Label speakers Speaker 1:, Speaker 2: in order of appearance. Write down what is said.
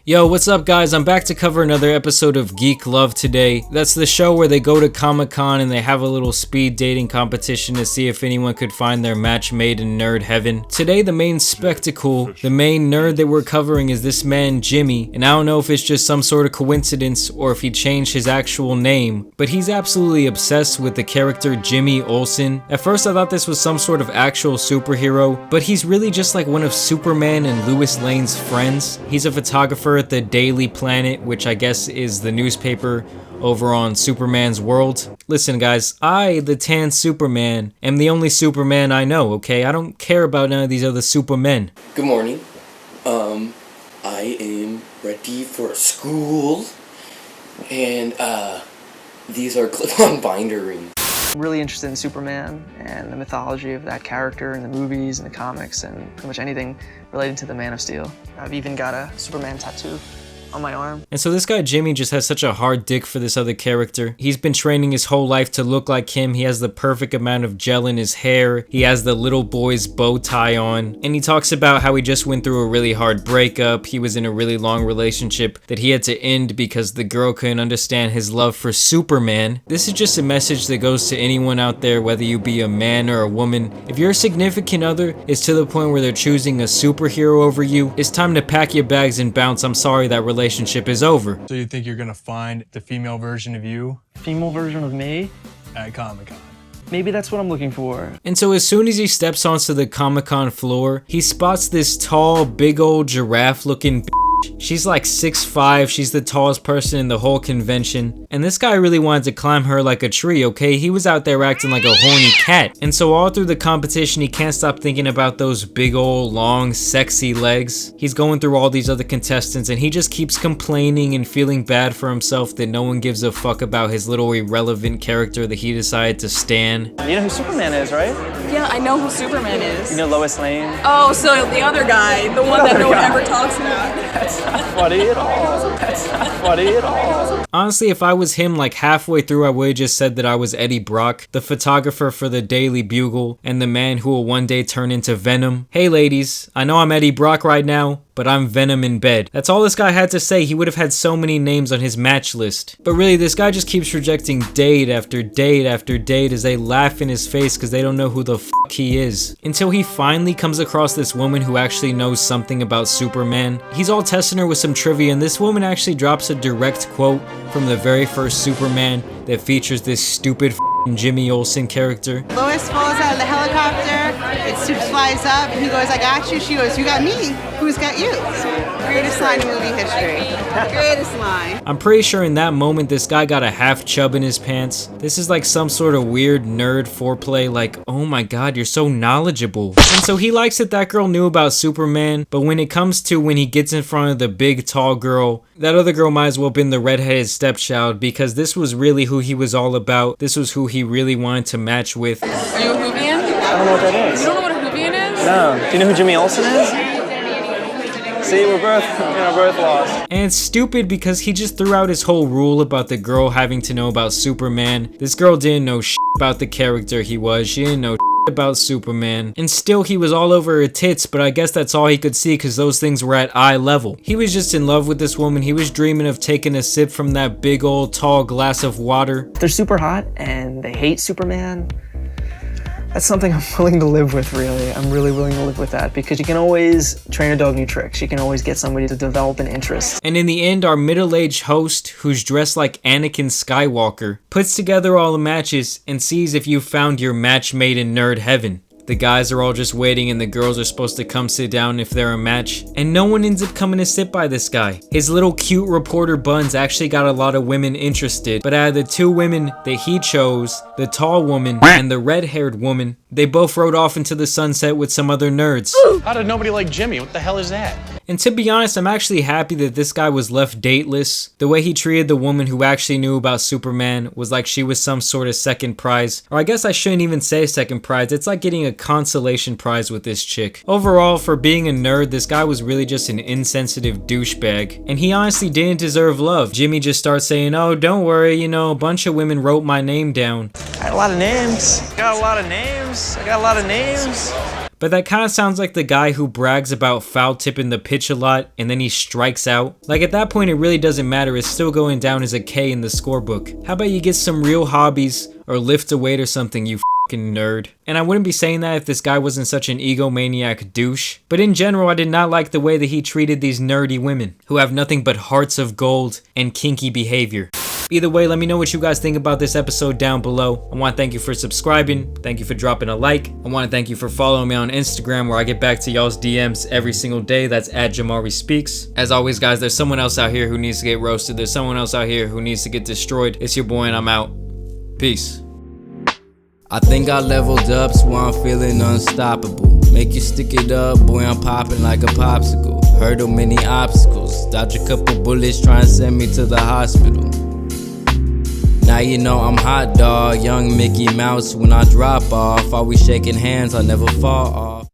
Speaker 1: Yo, what's up guys? I'm back to cover another episode of Geek Love today. That's the show where they go to Comic-Con and they have a little speed dating competition to see if anyone could find their match made in nerd heaven. Today the main spectacle, the main nerd that we're covering is this man Jimmy, and I don't know if it's just some sort of coincidence or if he changed his actual name, but he's absolutely obsessed with the character Jimmy Olsen. At first I thought this was some sort of actual superhero, but he's really just like one of Superman and Lois Lane's friends. He's a photographer at the Daily Planet, which I guess is the newspaper over on Superman's world. Listen guys, I, the tan Superman, am the only Superman I know, okay? I don't care about none of these other Supermen.
Speaker 2: Good morning. I am ready for school, and these are clip-on binder rings.
Speaker 3: I'm really interested in Superman and the mythology of that character in the movies and the comics and pretty much anything related to the Man of Steel. I've even got a Superman tattoo on my arm.
Speaker 1: And so this guy Jimmy just has such a hard dick for this other character. He's been training his whole life to look like him. He has the perfect amount of gel in his hair. He has the little boy's bow tie on. And he talks about how he just went through a really hard breakup. He was in a really long relationship that he had to end because the girl couldn't understand his love for Superman. This is just a message that goes to anyone out there, whether you be a man or a woman. If your significant other is to the point where they're choosing a superhero over you, it's time to pack your bags and bounce. I'm sorry, that relationship is over.
Speaker 4: So you think you're gonna find the female version of you
Speaker 3: Female version of me?
Speaker 4: at Comic-Con?
Speaker 3: Maybe that's what I'm looking for.
Speaker 1: And so as soon as he steps onto the Comic-Con floor, he spots this tall, big old giraffe looking bitch. She's like 6'5", she's the tallest person in the whole convention, and this guy really wanted to climb her like a tree, okay? He was out there acting like a horny cat. And so all through the competition, he can't stop thinking about those big old, long, sexy legs. He's going through all these other contestants, and he just keeps complaining and feeling bad for himself that no one gives a fuck about his little irrelevant character that he decided to stan.
Speaker 3: You know who Superman is, right?
Speaker 5: Yeah, I know who Superman is.
Speaker 3: You know Lois Lane?
Speaker 5: Oh, so the other guy, the one that no one ever talks about.
Speaker 3: That's not funny at all. That's not funny at all.
Speaker 1: Honestly, if I was him, like halfway through, I would have just said that I was Eddie Brock, the photographer for the Daily Bugle, and the man who will one day turn into Venom. Hey ladies, I know I'm Eddie Brock right now, but I'm Venom in bed. That's all this guy had to say. He would have had so many names on his match list. But really, this guy just keeps rejecting date after date after date as they laugh in his face because they don't know who the fuck he is. Until he finally comes across this woman who actually knows something about Superman. He's all testing her with some trivia, and this woman actually drops a direct quote from the very first Superman that features this stupid Jimmy Olsen character.
Speaker 6: Lois falls out of the helicopter, it flies up, and he goes, I got you. She goes, you got me. Who's got you? Greatest line in movie history. Greatest line.
Speaker 1: I'm pretty sure in that moment this guy got a half chub in his pants. This is like some sort of weird nerd foreplay, like, oh my god, you're so knowledgeable. And so he likes that girl knew about Superman, but when it comes to when he gets in front of the big tall girl, that other girl might as well have been the redheaded stepchild, because this was really who he was all about. This was who he really wanted to match with.
Speaker 5: Are you a Whovian?
Speaker 3: I don't know what that is.
Speaker 5: You don't know what a Whovian is?
Speaker 3: No. Do you know who Jimmy Olsen is? See, we're both lost.
Speaker 1: And it's stupid because he just threw out his whole rule about the girl having to know about Superman. This girl didn't know shit about the character he was. She didn't know shit about Superman. And still he was all over her tits, but I guess that's all he could see because those things were at eye level. He was just in love with this woman. He was dreaming of taking a sip from that big old tall glass of water.
Speaker 3: They're super hot and they hate Superman. That's something I'm willing to live with, really. I'm really willing to live with that because you can always train a dog new tricks. You can always get somebody to develop an interest.
Speaker 1: And in the end, our middle-aged host, who's dressed like Anakin Skywalker, puts together all the matches and sees if you found your match made in nerd heaven. The guys are all just waiting and the girls are supposed to come sit down if they're a match, and no one ends up coming to sit by this guy. His little cute reporter buns actually got a lot of women interested, but out of the two women that he chose, the tall woman and the red-haired woman, they both rode off into the sunset with some other nerds.
Speaker 4: How did nobody like Jimmy? What the hell is that?
Speaker 1: And to be honest, I'm actually happy that this guy was left dateless. The way he treated the woman who actually knew about Superman was like she was some sort of second prize. Or I guess I shouldn't even say second prize. It's like getting a consolation prize with this chick. Overall, for being a nerd, this guy was really just an insensitive douchebag. And he honestly didn't deserve love. Jimmy just starts saying, oh, don't worry, you know, a bunch of women wrote my name down.
Speaker 3: I got a lot of names.
Speaker 1: but that kind of sounds like the guy who brags about foul tipping the pitch a lot and then he strikes out. Like at that point it really doesn't matter, it's still going down as a K in the scorebook. How about you get some real hobbies or lift a weight or something, you fucking nerd. And I wouldn't be saying that if this guy wasn't such an egomaniac douche, but in general I did not like the way that he treated these nerdy women who have nothing but hearts of gold and kinky behavior. Either way, let me know what you guys think about this episode down below. I want to thank you for subscribing. Thank you for dropping a like. I want to thank you for following me on Instagram where I get back to y'all's DMs every single day. That's at JAMARI Speaks. As always, guys, there's someone else out here who needs to get roasted. There's someone else out here who needs to get destroyed. It's your boy and I'm out. Peace.
Speaker 7: I think I leveled up, so I'm feeling unstoppable. Make you stick it up, boy, I'm popping like a popsicle. Hurdle many obstacles, dodge a couple bullets, try and send me to the hospital. Now you know I'm hot dog, young Mickey Mouse. When I drop off, always shaking hands, I never fall off.